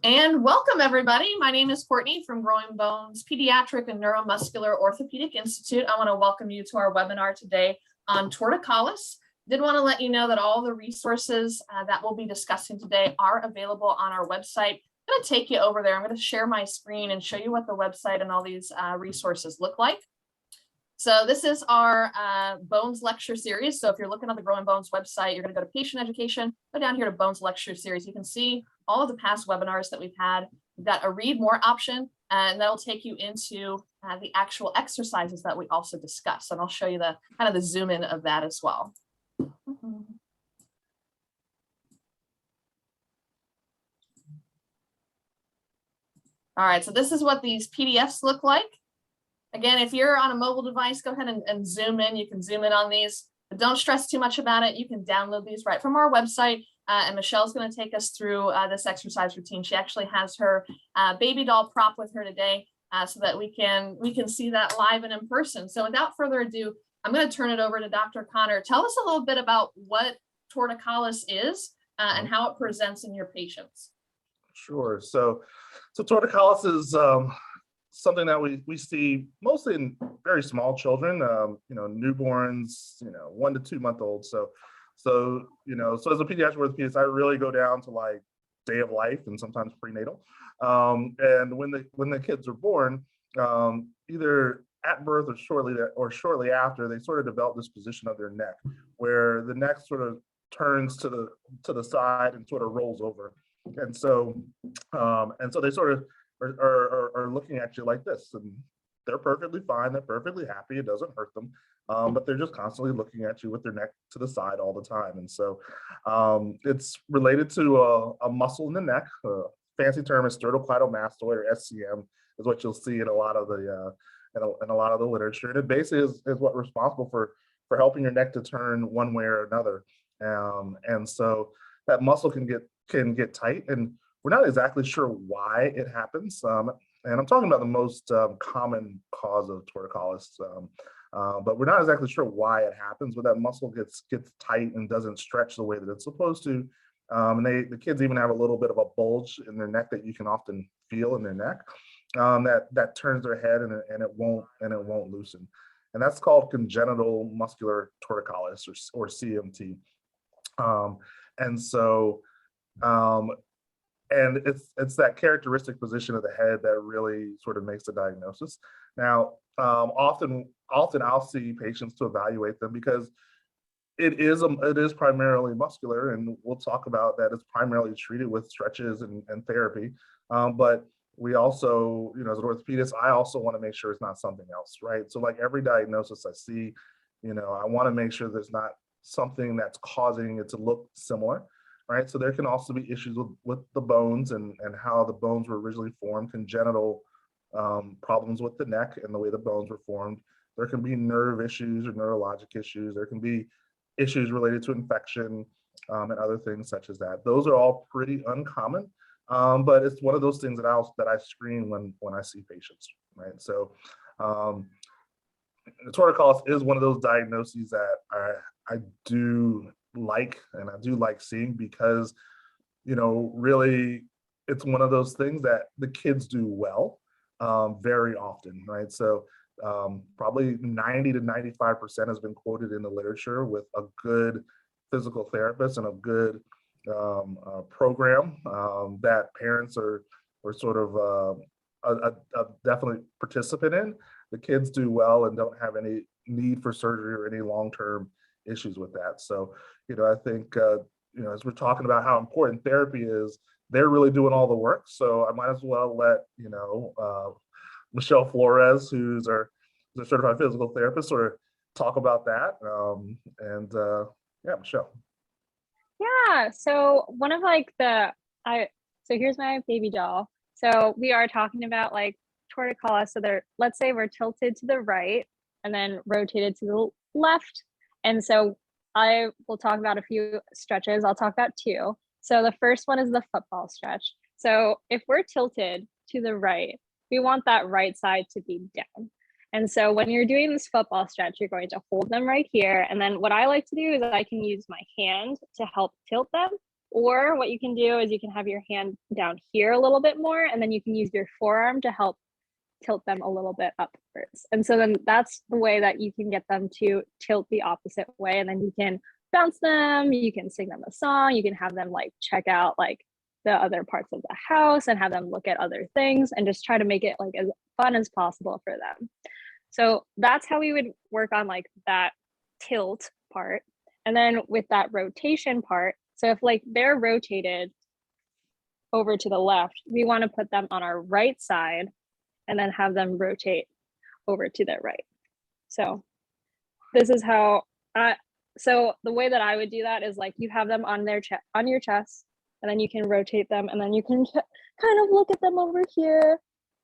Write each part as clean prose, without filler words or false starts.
And welcome everybody. My name is Courtney from Growing Bones Pediatric and Neuromuscular Orthopedic Institute. I want to welcome you to our webinar today on torticollis. Did want to let you know that all the resources that we'll be discussing today are available on our website. I'm going to take you over there. I'm going to share my screen and show you what the website and all these resources look like. So this is our Bones lecture series. So if you're looking at the Growing Bones website, you're going to go to patient education, go down here to Bones lecture series. You can see all of the past webinars that we've had. We've got a read more option, and that'll take you into the actual exercises that we also discuss. And I'll show you the kind of the zoom in of that as well. All right, so this is what these PDFs look like. Again, if you're on a mobile device, go ahead and zoom in. You can zoom in on these, but don't stress too much about it. You can download these right from our website. And Michelle's going to take us through this exercise routine. She actually has her baby doll prop with her today so that we can see that live and in person. So without further ado, I'm going to turn it over to Dr. Connor. Tell us a little bit about what torticollis is and how it presents in your patients. Sure. So torticollis is something that we see mostly in very small children, newborns, 1 to 2 month olds. So as a pediatric orthopedist, I really go down to like day of life and sometimes prenatal. And when the kids are born, either at birth or shortly after, they sort of develop this position of their neck, where the neck sort of turns to the side and sort of rolls over, and so they sort of are looking at you like this, and they're perfectly fine, they're perfectly happy, it doesn't hurt them, but they're just constantly looking at you with their neck to the side all the time. And so it's related to a muscle in the neck. Fancy term is sternocleidomastoid, or SCM, is what you'll see in a lot of the literature, and it basically is what's responsible for helping your neck to turn one way or another. And so that muscle can get tight, and we're not exactly sure why it happens. And I'm talking about the most common cause of torticollis, but we're not exactly sure why it happens, but that muscle gets tight and doesn't stretch the way that it's supposed to. And the kids even have a little bit of a bulge in their neck that you can often feel in their neck, that turns their head and it won't loosen. And that's called congenital muscular torticollis, or CMT. And it's that characteristic position of the head that really sort of makes the diagnosis. Now, often I'll see patients to evaluate them because it is primarily muscular, and we'll talk about that. It's primarily treated with stretches and therapy. But we also, as an orthopedist, I also want to make sure it's not something else, right? So like every diagnosis I see, I want to make sure there's not something that's causing it to look similar. Right, so there can also be issues with the bones and how the bones were originally formed, congenital problems with the neck and the way the bones were formed. There can be nerve issues or neurologic issues. There can be issues related to infection and other things such as that. Those are all pretty uncommon, but it's one of those things that I screen when I see patients, right? So torticollis is one of those diagnoses that I do like, and I do like seeing, because really it's one of those things that the kids do well very often, right? So probably 90 to 95% has been quoted in the literature with a good physical therapist and a good program that parents are sort of a definitely participant in. The kids do well and don't have any need for surgery or any long-term issues with that. So, I think, as we're talking about how important therapy is, they're really doing all the work. So I might as well let, Michelle Flores, who's our certified physical therapist, sort of talk about that. Michelle. Yeah, so one of so here's my baby doll. So we are talking about like torticollis. So let's say we're tilted to the right and then rotated to the left. And so I will talk about a few stretches. I'll talk about two. So the first one is the football stretch. So if we're tilted to the right, we want that right side to be down. And so when you're doing this football stretch, you're going to hold them right here. And then what I like to do is I can use my hand to help tilt them, Or what you can do is you can have your hand down here a little bit more, and then you can use your forearm to help tilt them a little bit upwards. And so then that's the way that you can get them to tilt the opposite way. And then you can bounce them, you can sing them a song, you can have them like check out like the other parts of the house and have them look at other things and just try to make it like as fun as possible for them. So that's how we would work on like that tilt part. And then with that rotation part, so if like they're rotated over to the left, we want to put them on our right side and then have them rotate over to their right. So this is how so the way that I would do that is like you have them on their chest, on your chest, and then you can rotate them, and then you can kind of look at them over here,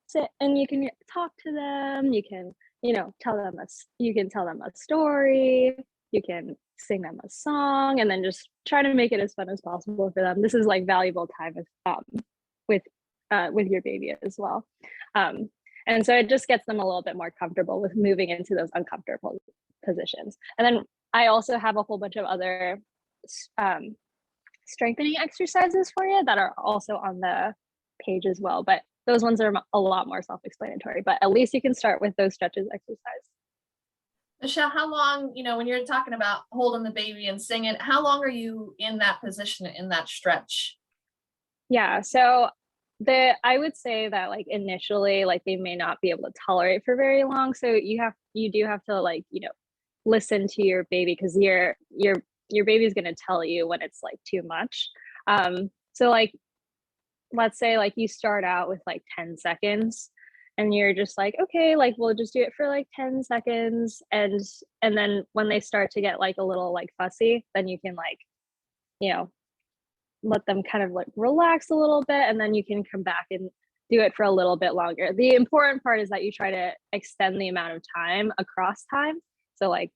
sit, and you can talk to them. You can, tell them a story. You can sing them a song, and then just try to make it as fun as possible for them. This is like valuable time with your baby as well. And so it just gets them a little bit more comfortable with moving into those uncomfortable positions. And then I also have a whole bunch of other strengthening exercises for you that are also on the page as well. But those ones are a lot more self-explanatory, but at least you can start with those stretches exercise. Michelle, how long, when you're talking about holding the baby and singing, how long are you in that position, in that stretch? Yeah, so I would say that like initially, like they may not be able to tolerate for very long. So you do have to like, listen to your baby, because your baby is going to tell you when it's like too much. So like, let's say like you start out with like 10 seconds and you're just like, okay, like we'll just do it for like 10 seconds. And then when they start to get like a little like fussy, then you can like, let them kind of like relax a little bit, and then you can come back and do it for a little bit longer. The important part is that you try to extend the amount of time across time. So like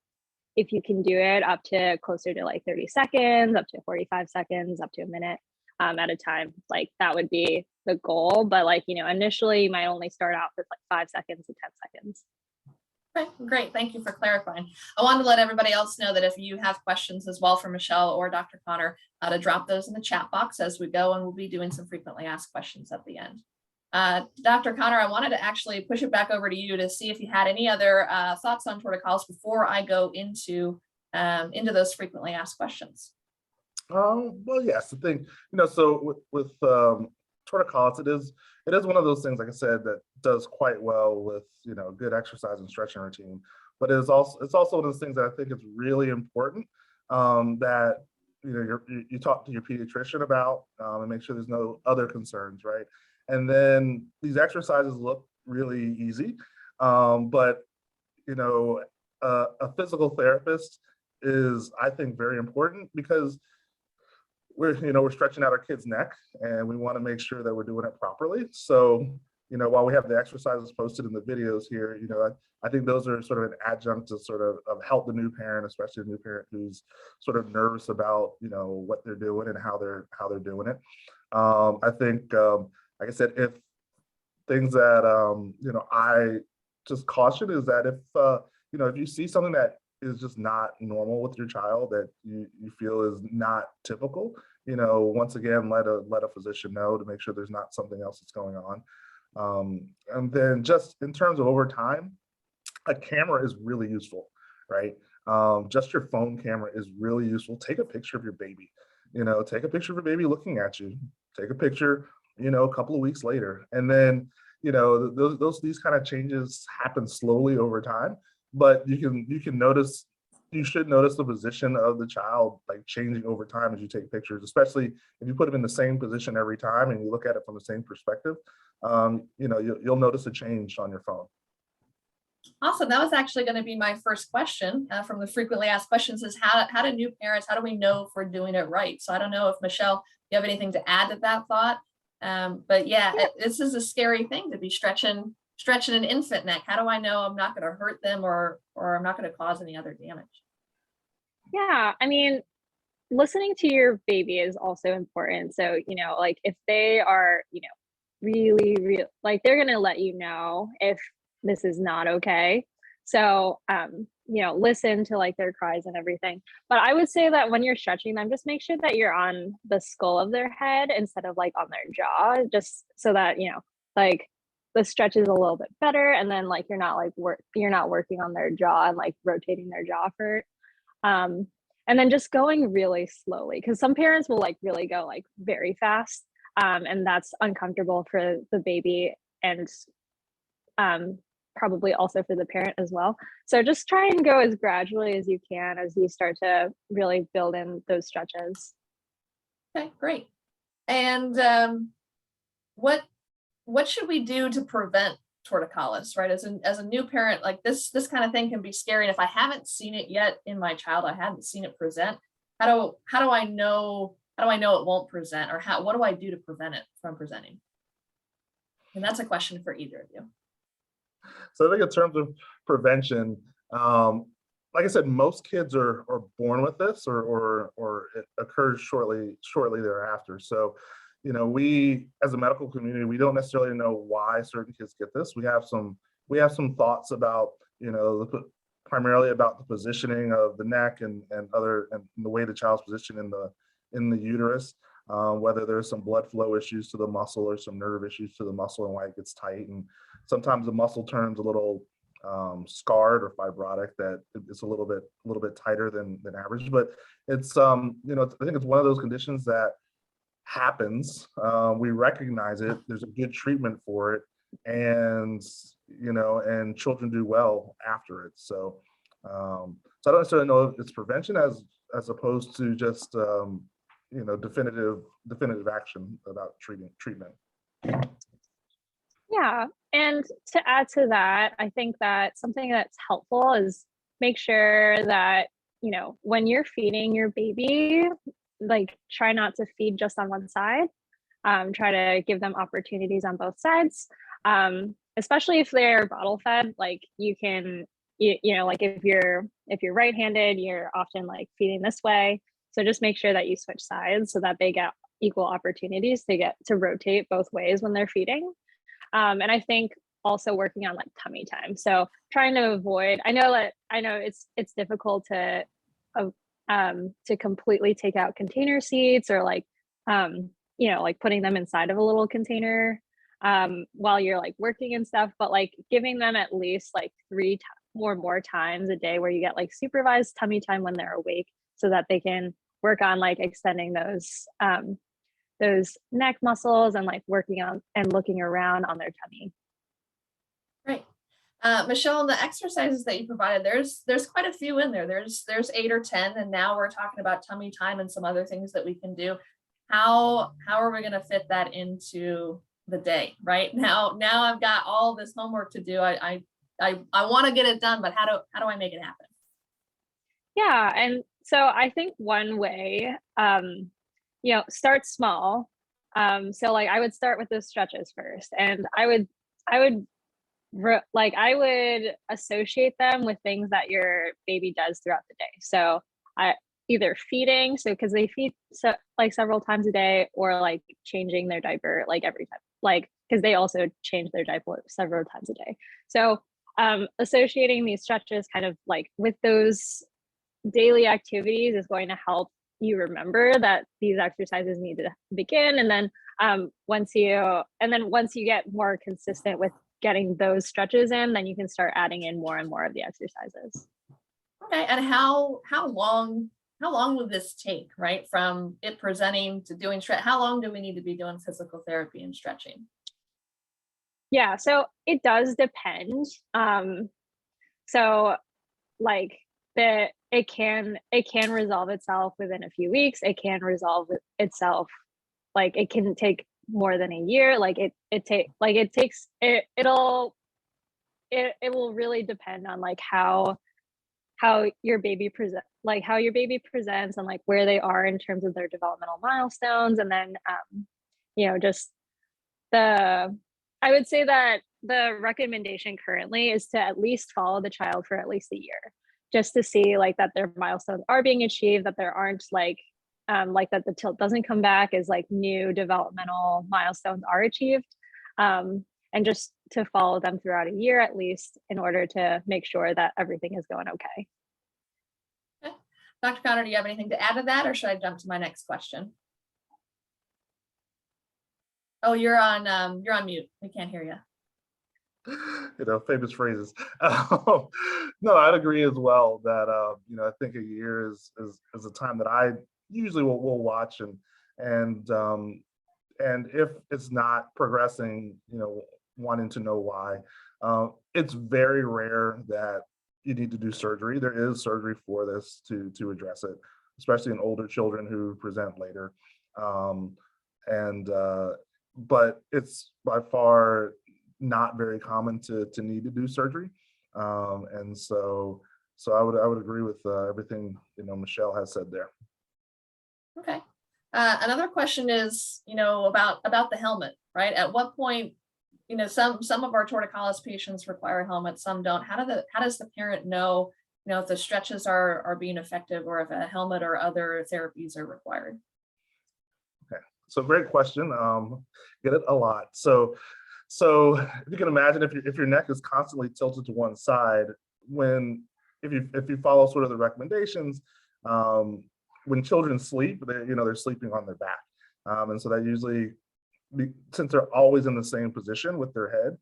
if you can do it up to closer to like 30 seconds, up to 45 seconds, up to a minute at a time, like that would be the goal. But like, initially you might only start out with like 5 seconds to 10 seconds. Okay, great. Thank you for clarifying. I wanted to let everybody else know that if you have questions as well for Michelle or Dr. Connor, to drop those in the chat box as we go, and we'll be doing some frequently asked questions at the end. Dr. Connor, I wanted to actually push it back over to you to see if you had any other thoughts on torticollis before I go into those frequently asked questions. Well, yes, the thing, so with torticollis, it is one of those things, like I said, that does quite well with, good exercise and stretching routine. But it's also one of those things that I think is really important that, you talk to your pediatrician about and make sure there's no other concerns, right? And then these exercises look really easy, but, a physical therapist is, I think, very important, because we're stretching out our kid's neck, and we want to make sure that we're doing it properly. So, while we have the exercises posted in the videos here, I think those are sort of an adjunct to sort of help the new parent, especially the new parent who's sort of nervous about, what they're doing and how they're doing it. I think, like I said, if things that, I just caution is that if you see something that is just not normal with your child, that you feel is not typical, once again, let a physician know to make sure there's not something else that's going on. And then just in terms of over time, a camera is really useful, right? Just your phone camera is really useful. Take a picture of your baby, take a picture of your baby looking at you, take a picture, a couple of weeks later. And then, these kind of changes happen slowly over time. But you should notice the position of the child like changing over time as you take pictures, especially if you put them in the same position every time and you look at it from the same perspective. You'll notice a change on your phone. Awesome. That was actually going to be my first question from the frequently asked questions, is how do new parents, how do we know if we're doing it right? So I don't know if Michelle, you have anything to add to that thought. But yeah, this is a scary thing to be stretching an infant neck. How do I know I'm not going to hurt them or I'm not going to cause any other damage? Yeah, I mean, listening to your baby is also important. So, like if they are, really, like they're going to let you know if this is not okay. So, listen to like their cries and everything. But I would say that when you're stretching them, just make sure that you're on the skull of their head instead of like on their jaw, just so that, like the stretch is a little bit better. And then like you're not working on their jaw and like rotating their jaw for and then just going really slowly, because some parents will like really go like very fast, and that's uncomfortable for the baby and probably also for the parent as well. So just try and go as gradually as you can as you start to really build in those stretches. Okay, great. And what should we do to prevent torticollis, right? As a new parent, like this kind of thing can be scary. And if I haven't seen it yet in my child, I haven't seen it present, how do I know it won't present, or what do I do to prevent it from presenting? And that's a question for either of you. So I think in terms of prevention, like I said, most kids are born with this, or it occurs shortly thereafter. So, we as a medical community, we don't necessarily know why certain kids get this. We have some thoughts about, primarily about the positioning of the neck and the way the child's positioned in the uterus, whether there's some blood flow issues to the muscle or some nerve issues to the muscle and why it gets tight. And sometimes the muscle turns a little scarred or fibrotic, that it's a little bit tighter than average. But it's I think it's one of those conditions that happens. We recognize it. There's a good treatment for it, and and children do well after it. So I don't necessarily know if it's prevention as opposed to just definitive action about treatment. Yeah. And to add to that, I think that something that's helpful is make sure that, when you're feeding your baby, like try not to feed just on one side. Try to give them opportunities on both sides. Especially if they're bottle fed, like you can, like if you're right-handed, you're often like feeding this way. So just make sure that you switch sides so that they get equal opportunities to get to rotate both ways when they're feeding. And I think also working on like tummy time. So trying to avoid, I know it's difficult to completely take out container seats, or like, like putting them inside of a little container while you're like working and stuff, but like giving them at least like 3 or more times a day where you get like supervised tummy time when they're awake, so that they can work on like extending those neck muscles and like working on and looking around on their tummy. Great. Michelle, the exercises that you provided, there's quite a few in there. There's 8 or 10, and now we're talking about tummy time and some other things that we can do. How are we going to fit that into the day? Right now I've got all this homework to do. I want to get it done, but how do I make it happen? Yeah, and so I think one way, start small. So like I would start with those stretches first, and I would associate them with things that your baby does throughout the day. So either feeding, so because they feed so like several times a day, or like changing their diaper like every time, like because they also change their diaper several times a day. So associating these stretches kind of like with those daily activities is going to help you remember that these exercises need to begin. And then once you get more consistent with getting those stretches in, then you can start adding in more and more of the exercises. Okay, and how long will this take, right? From it presenting to doing stretch, how long do we need to be doing physical therapy and stretching? Yeah, so it does depend. So like it can resolve itself within a few weeks. It can resolve itself, like it can take more than a year. Like it will really depend on like how your baby presents and like where they are in terms of their developmental milestones. And then just I would say that the recommendation currently is to at least follow the child for at least a year, just to see like that their milestones are being achieved, that there aren't like that the tilt doesn't come back as like new developmental milestones are achieved. And just to follow them throughout a year at least in order to make sure that everything is going okay. Okay. Dr. Connor, do you have anything to add to that, or should I jump to my next question? Oh, you're on mute. We can't hear you. Famous phrases. No, I'd agree as well that I think a year is a time that I usually will watch, and if it's not progressing, wanting to know why. It's very rare that you need to do surgery. There is surgery for this to address it, especially in older children who present later. But it's by far not very common to need to do surgery. And so I would agree with everything Michelle has said there. Okay. Another question is, about the helmet, right? At what point, some of our torticollis patients require helmets, some don't. How does the parent know, if the stretches are being effective, or if a helmet or other therapies are required? Okay, so great question. Get it a lot. So if you can imagine, if your neck is constantly tilted to one side, if you follow sort of the recommendations, when children sleep, they're sleeping on their back, and so that usually, since they're always in the same position with their head,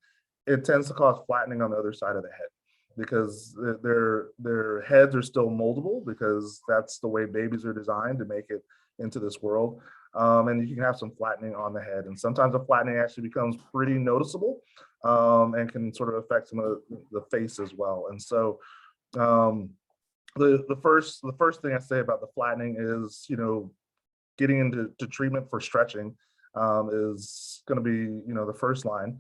it tends to cause flattening on the other side of the head, because their heads are still moldable, because that's the way babies are designed to make it into this world. And you can have some flattening on the head, and sometimes the flattening actually becomes pretty noticeable, and can sort of affect some of the face as well. And so the first thing I say about the flattening is, getting into treatment for stretching is going to be, the first line,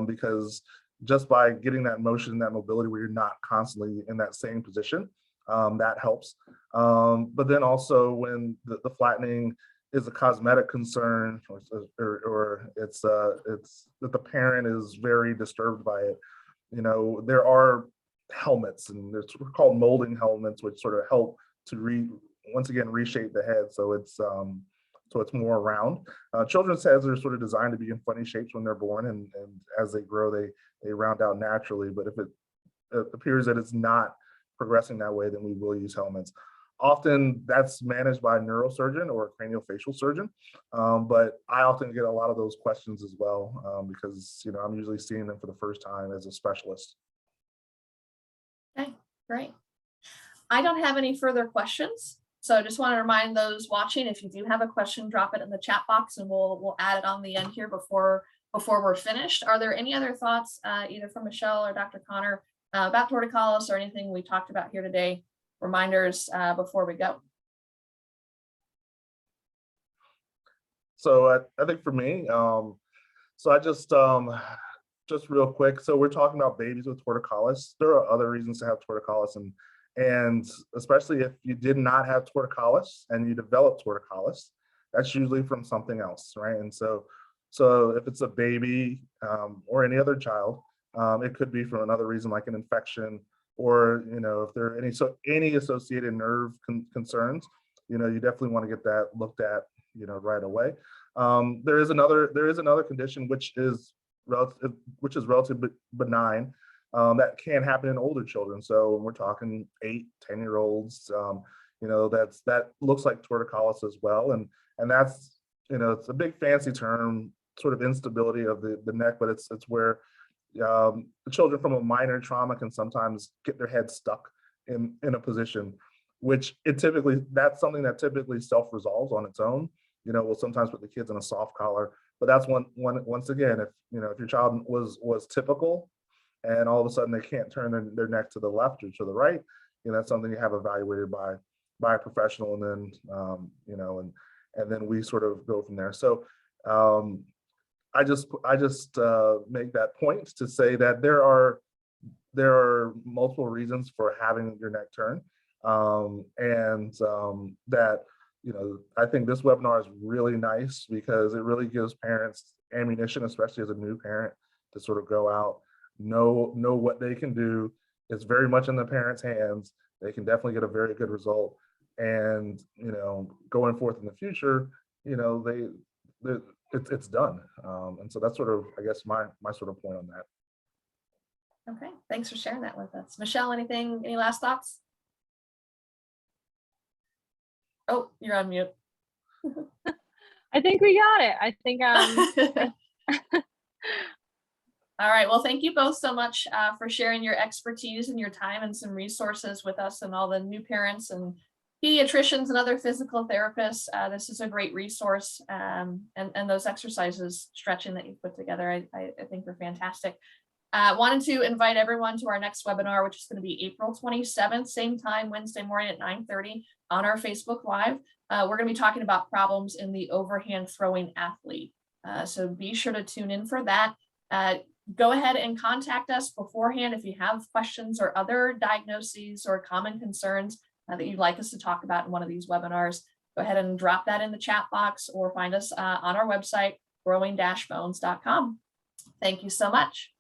because just by getting that motion, that mobility where you're not constantly in that same position, that helps. But then also when the flattening is a cosmetic concern, or it's that the parent is very disturbed by it, there are helmets, and they're called molding helmets, which sort of help to once again reshape the head so it's more round. Children's heads are sort of designed to be in funny shapes when they're born, and as they grow, they round out naturally. But if it appears that it's not progressing that way, then we will use helmets. Often that's managed by a neurosurgeon or a craniofacial surgeon, but I often get a lot of those questions as well, because I'm usually seeing them for the first time as a specialist. Okay, great. I don't have any further questions. So I just want to remind those watching, if you do have a question, drop it in the chat box, and we'll add it on the end here before we're finished. Are there any other thoughts, either from Michelle or Dr. Connor, about torticollis or anything we talked about here today? Reminders before we go. So I think for me, so I just real quick. So we're talking about babies with torticollis. There are other reasons to have torticollis, and especially if you did not have torticollis and you develop torticollis, that's usually from something else, right? And so if it's a baby or any other child, it could be from another reason, like an infection, or if there are any associated nerve concerns, you definitely want to get that looked at, right away. There is another condition which is relatively benign, that can happen in older children. So when we're talking 8-10-year-olds, that looks like torticollis as well, and that's it's a big fancy term, sort of instability of the neck, but it's where the children from a minor trauma can sometimes get their head stuck in a position, which that's something that typically self-resolves on its own. We'll sometimes put the kids in a soft collar, but that's once again, if your child was typical and all of a sudden they can't turn their neck to the left or to the right, that's something you have evaluated by a professional, and then and then we sort of go from there. So I just make that point to say that there are multiple reasons for having your neck turn, and that I think this webinar is really nice because it really gives parents ammunition, especially as a new parent, to sort of go out, know what they can do. It's very much in the parents' hands. They can definitely get a very good result, and going forth in the future, it's done. And so that's sort of, I guess, my sort of point on that. Okay, thanks for sharing that with us. Michelle, any last thoughts? Oh, you're on mute. I think we got it. I think All right, well, thank you both so much for sharing your expertise and your time and some resources with us and all the new parents and pediatricians and other physical therapists. This is a great resource, and those exercises, stretching that you've put together, I think are fantastic. Wanted to invite everyone to our next webinar, which is going to be April 27th, same time, Wednesday morning at 9:30 on our Facebook Live. We're going to be talking about problems in the overhand throwing athlete. So be sure to tune in for that. Go ahead and contact us beforehand if you have questions or other diagnoses or common concerns that you'd like us to talk about in one of these webinars. Go ahead and drop that in the chat box or find us on our website, growing-bones.com. Thank you so much.